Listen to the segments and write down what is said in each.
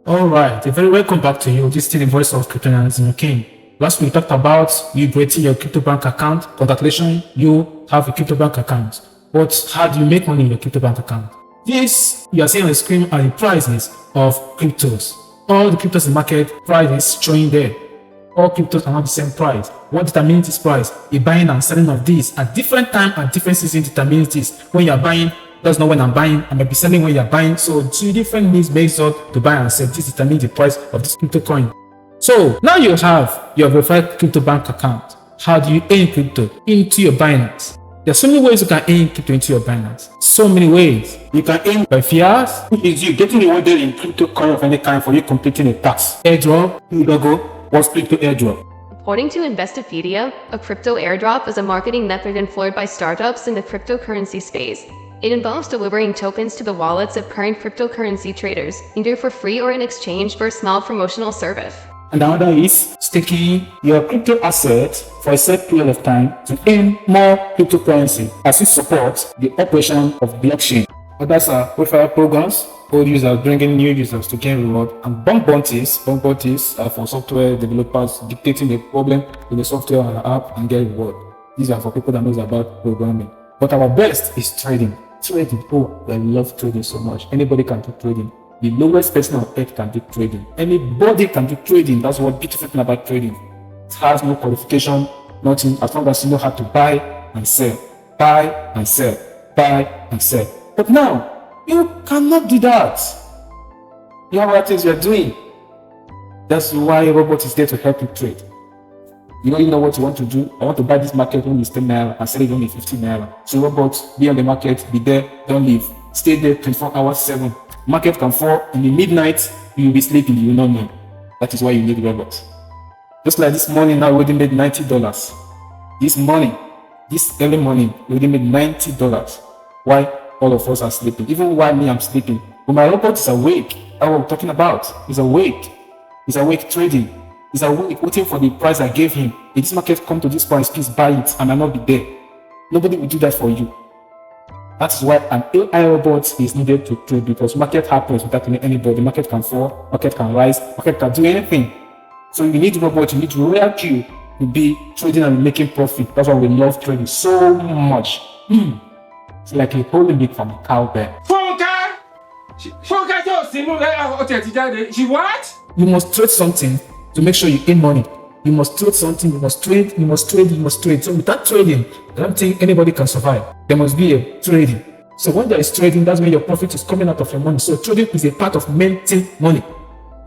Alright, a very welcome back to you. This is still the voice of crypto analyst King. Last week we talked about you creating your crypto bank account. Congratulations, you have a crypto bank account. But how do you make money in your crypto bank account? This you are seeing on the screen are the prices of cryptos. All the cryptos in the market prices showing there. All cryptos are not the same price. What determines this price? The buying and selling of these at different time and different seasons determines this. When you are buying, that's not when I'm buying. I might be selling when you're buying. So two different means based on to buy and sell. This determines the price of this crypto coin. So now you have your verified crypto bank account. How do you earn crypto into your Binance? There are so many ways you can earn crypto into your Binance. So many ways. You can earn by fiat, which is you getting rewarded in crypto coin of any kind for you completing a task. Airdrop, logo, what's crypto airdrop? According to Investopedia, a crypto airdrop is a marketing method employed by startups in the cryptocurrency space. It involves delivering tokens to the wallets of current cryptocurrency traders, either for free or in exchange for a small promotional service. And another is staking your crypto assets for a set period of time to earn more cryptocurrency as it supports the operation of blockchain. Others are referral programs, old users bringing new users to gain reward, and bug bounties. Bug bounties are for software developers dictating the problem in the software or app and get reward. These are for people that knows about programming. But our best is trading. Trading. Oh, I love trading so much. Anybody can do trading. The lowest person on earth can do trading. Anybody can do trading. That's what beautiful thing about trading. It has no qualification, nothing, as long as you know how to buy and sell. Buy and sell. Buy and sell. But now, you cannot do that. You have other things you are doing. That's why a robot is there to help you trade. You don't know what you want to do. I want to buy this market when it's 10 naira and sell it only 15 naira. So robots, be on the market, be there, don't leave. Stay there 24 hours 7. Market can fall in the midnight, you will be sleeping, you will not know. That is why you need robots. Just like this morning now, we already made $90. This morning, this early morning, we already made $90. Why? All of us are sleeping. Even while me, I'm sleeping. But my robot is awake. That's what we're talking about. He's awake. He's awake trading. He's awake waiting for the price I gave him. If this market come to this price, please buy it and I'll not be there. Nobody will do that for you. That is why an AI robot is needed to trade, because market happens without anybody. Market can fall, market can rise, market can do anything. So you need robot, you need royal queue to be trading and making profit. That's why we love trading so much. It's like a holy meat from a cow bear. She what? You must trade something to make sure you earn money. You must trade something, you must trade, you must trade, you must trade. So without trading, I don't think anybody can survive. There must be a trading. So when there is trading, that's when your profit is coming out of your money. So trading is a part of making money.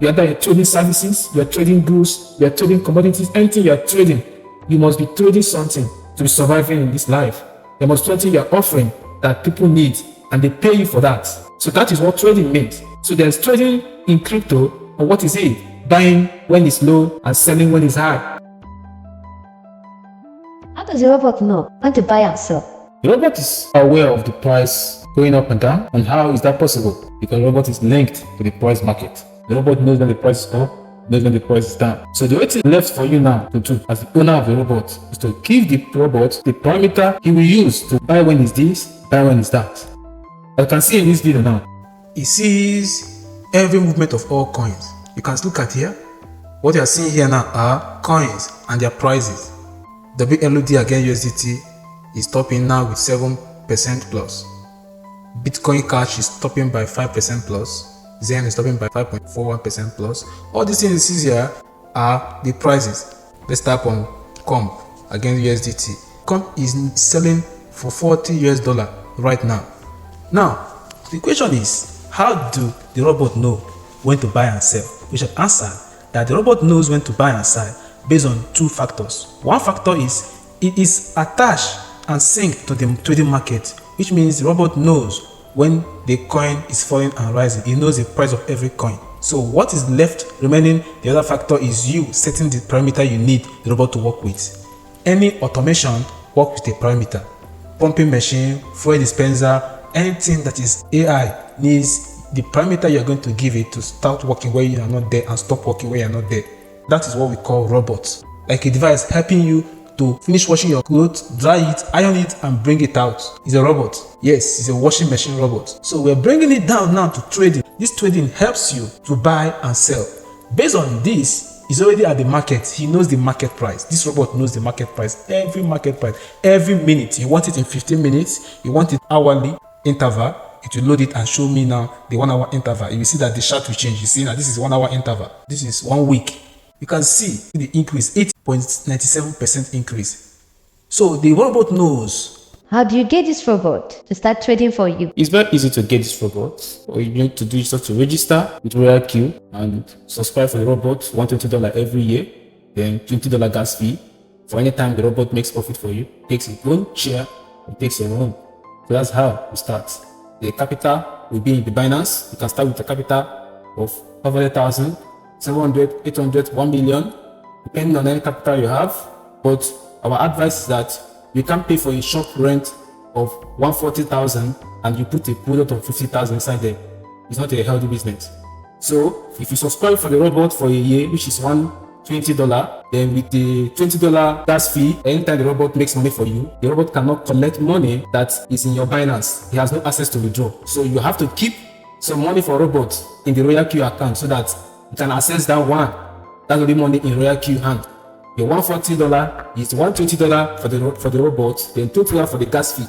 You are there trading services, you are trading goods, you are trading commodities, anything you are trading. You must be trading something to be surviving in this life. There must be something you are offering that people need and they pay you for that. So that is what trading means. So there's trading in crypto, or what is it? Buying when it's low and selling when it's high. How does the robot know when to buy and sell? The robot is aware of the price going up and down. And how is that possible? Because the robot is linked to the price market. The robot knows when the price is up, knows when the price is down. So the only thing left for you now to do as the owner of the robot is to give the robot the parameter he will use to buy when it's this, buy when it's that. As you can see in this video now, it sees every movement of all coins. You can look at here. What you are seeing here now are coins and their prices. WLOD against USDT is topping now with 7% plus. Bitcoin Cash is topping by 5% plus. Zen is topping by 5.41% plus. All these things you see here are the prices. Let's tap on COMP against USDT. COMP is selling for $40 right now. Now, the question is, how do the robot know when to buy and sell? We should answer that the robot knows when to buy and sell based on two factors. One factor is it is attached and synced to the trading market, which means the robot knows when the coin is falling and rising. It knows the price of every coin. So what is left remaining, the other factor is you setting the parameter you need the robot to work with. Any automation works with a parameter. Pumping machine, fuel dispenser, anything that is AI needs the parameter you are going to give it to start working where you are not there and stop working where you are not there. That is what we call robots. Like a device helping you to finish washing your clothes, dry it, iron it, and bring it out. It's a robot. Yes, it's a washing machine robot. So we're bringing it down now to trading. This trading helps you to buy and sell. Based on this, he's already at the market. He knows the market price. This robot knows the market price, every market price, every minute. You want it in 15 minutes, you want it hourly interval, it will load it and show me now the 1 hour interval. You will see that the chart will change. You see now this is 1 hour interval. This is 1 week. You can see the increase, 8.97% increase. So the robot knows. How do you get this robot to start trading for you? It's very easy to get this robot. All you need to do is just to register with Royal Q and subscribe for the robot, $120 every year, then $20 gas fee. For any time the robot makes profit for you, takes its own share, it takes your own. So that's how we start. The capital will be in the Binance. You can start with a capital of 500,000, 700, 800, 1 million, depending on any capital you have. But our advice is that you can't pay for a shop rent of 140,000 and you put a product of 50,000 inside there. It's not a healthy business. So if you subscribe for the robot for a year, which is $120, then with the $20 gas fee, anytime the robot makes money for you, the robot cannot collect money that is in your Binance. He has no access to withdraw. So you have to keep some money for robot in the Royal Q account so that you can access that one. That's the money in Royal Q hand. Your $140 is $120 for the robot, then $20 for the gas fee.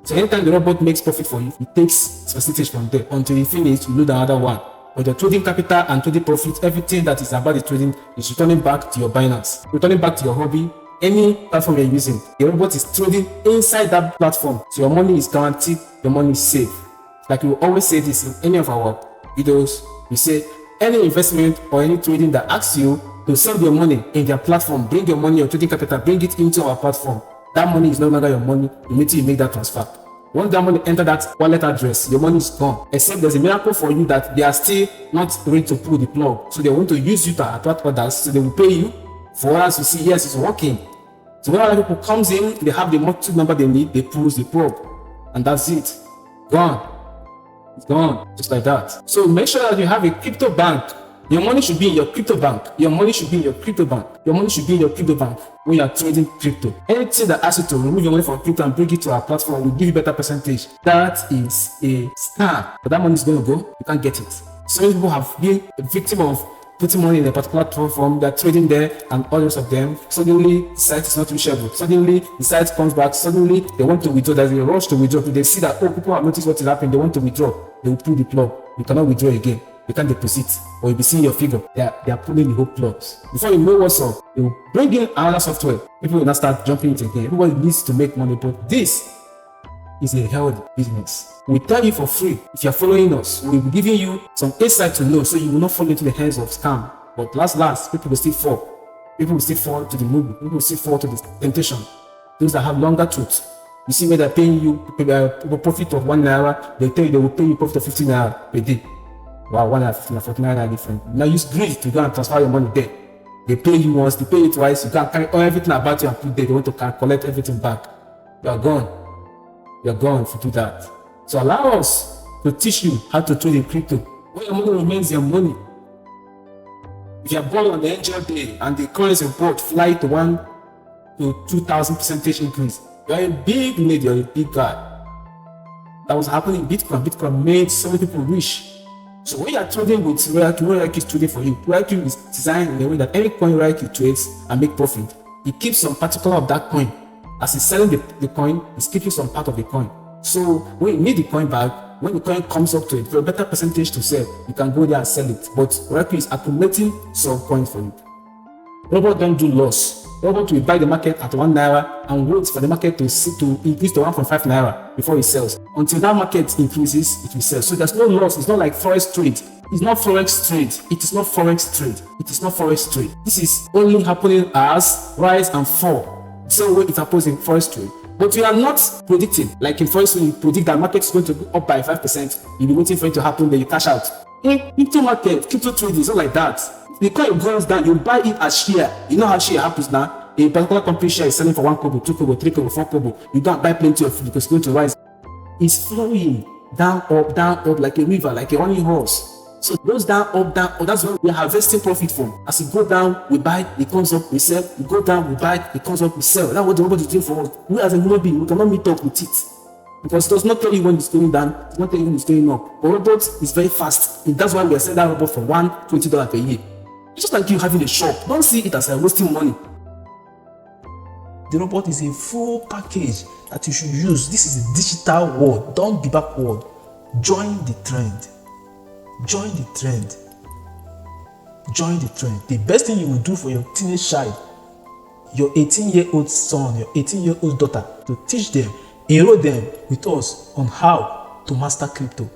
So anytime the robot makes profit for you, it takes percentage from there. Until you finish, you load another one. But the trading capital and trading profit, everything that is about the trading is returning back to your Binance, returning back to your hobby, any platform you're using. The robot is trading inside that platform. So your money is guaranteed, your money is safe. Like we always say this in any of our videos, we say any investment or any trading that asks you to send your money in their platform, bring your money, your trading capital, bring it into our platform. That money is no longer your money until you make that transfer. Once that money enter that wallet address, your money is gone. Except there's a miracle for you that they are still not ready to pull the plug. So they want to use you to attract others, so they will pay you for us to see, yes, it's working. So when other people comes in, they have the multitude number they need, they pull the plug. And that's it. Gone. It's gone. Just like that. So make sure that you have a crypto bank. Your money should be in your crypto bank. Your money should be in your crypto bank. Your money should be in your crypto bank when you are trading crypto. Anything that asks you to remove your money from crypto and bring it to our platform will give you better percentage. That is a scam. But that money is going to go. You can't get it. So many people have been a victim of putting money in a particular platform. They're trading there and all the rest of them. Suddenly, the site is not reachable. Suddenly, the site comes back. Suddenly, they want to withdraw. There's a rush to withdraw. They see that, oh, people have noticed what is happening. They want to withdraw. They will pull the plug. You cannot withdraw again. You can't deposit, or you'll be seeing your figure. They are pulling the whole plugs. Before you know what's up, they will bring in another software. People will not start jumping it again. Everybody needs to make money, but this is a healthy business. We tell you for free. If you're following us, we'll be giving you some insight to know so you will not fall into the hands of scam. But last, people will still fall. People will still fall to the movie. People will still fall to the temptation. Those that have longer truth. You see where they're paying you profit of 1 naira, they tell you they will pay you profit of 15 naira per day. Wow, 1 naira, 15 naira, 49 naira different. Now use greed to go and transfer your money there. They pay you once, they pay you twice, you can carry everything about you and put there. They want to collect everything back. You are gone. You are gone if you do that. So allow us to teach you how to trade in crypto. When your money remains your money. If you are born on the angel day and the currency report fly to 1 to 2,000% increase, you are a big lady, you are a big guy. That was happening in Bitcoin. Bitcoin made so many people rich. So when you are trading with Royal Q is trading for you. Royal Q is designed in a way that any coin Royal Q trades and make profit, he keeps some particular of that coin. As he's selling the coin, he's keeping some part of the coin. So when you need the coin back, when the coin comes up to it, for a better percentage to sell, you can go there and sell it. But Royal Q is accumulating some coins for you. Robot don't do loss. Robot will buy the market at 1 naira and wait for the market to increase to 1.5 naira before it sells. Until that market increases, it will sell. So there's no loss. It's not like forex trade. It's not forex trade. It is not forex trade. It is not forex trade. This is only happening as rise and fall. The same way it happens in forex trade. But we are not predicting. Like in forex trade, you predict that market is going to go up by 5%. You'll be waiting for it to happen, then you cash out. In crypto market, crypto trading is not like that. The coin goes down, you buy it as share. You know how share happens now? A particular company share is selling for 1 kobo, 2 kobo, 3 kobo, 4 kobo. You don't buy plenty of it because it's going to rise. It's flowing down, up, like a river, like a running horse. So it goes down, up, that's what we're harvesting profit from. As it goes down, we buy, it comes up, we sell. We go down, we buy, it comes up, we sell. That's what the robot is doing for us. We as a human being, we cannot meet up with it. Because it does not tell you when it's going down, it does not tell you when it's going up. But robot is very fast. And that's why we are selling that robot for $120 per year. It's just like you having a shop. Don't see it as wasting money. The robot is a full package that you should use. This is a digital world. Don't be backward. Join the trend. Join the trend. Join the trend. The best thing you will do for your teenage child, your 18-year-old son, your 18-year-old daughter, to teach them, enroll them with us on how to master crypto.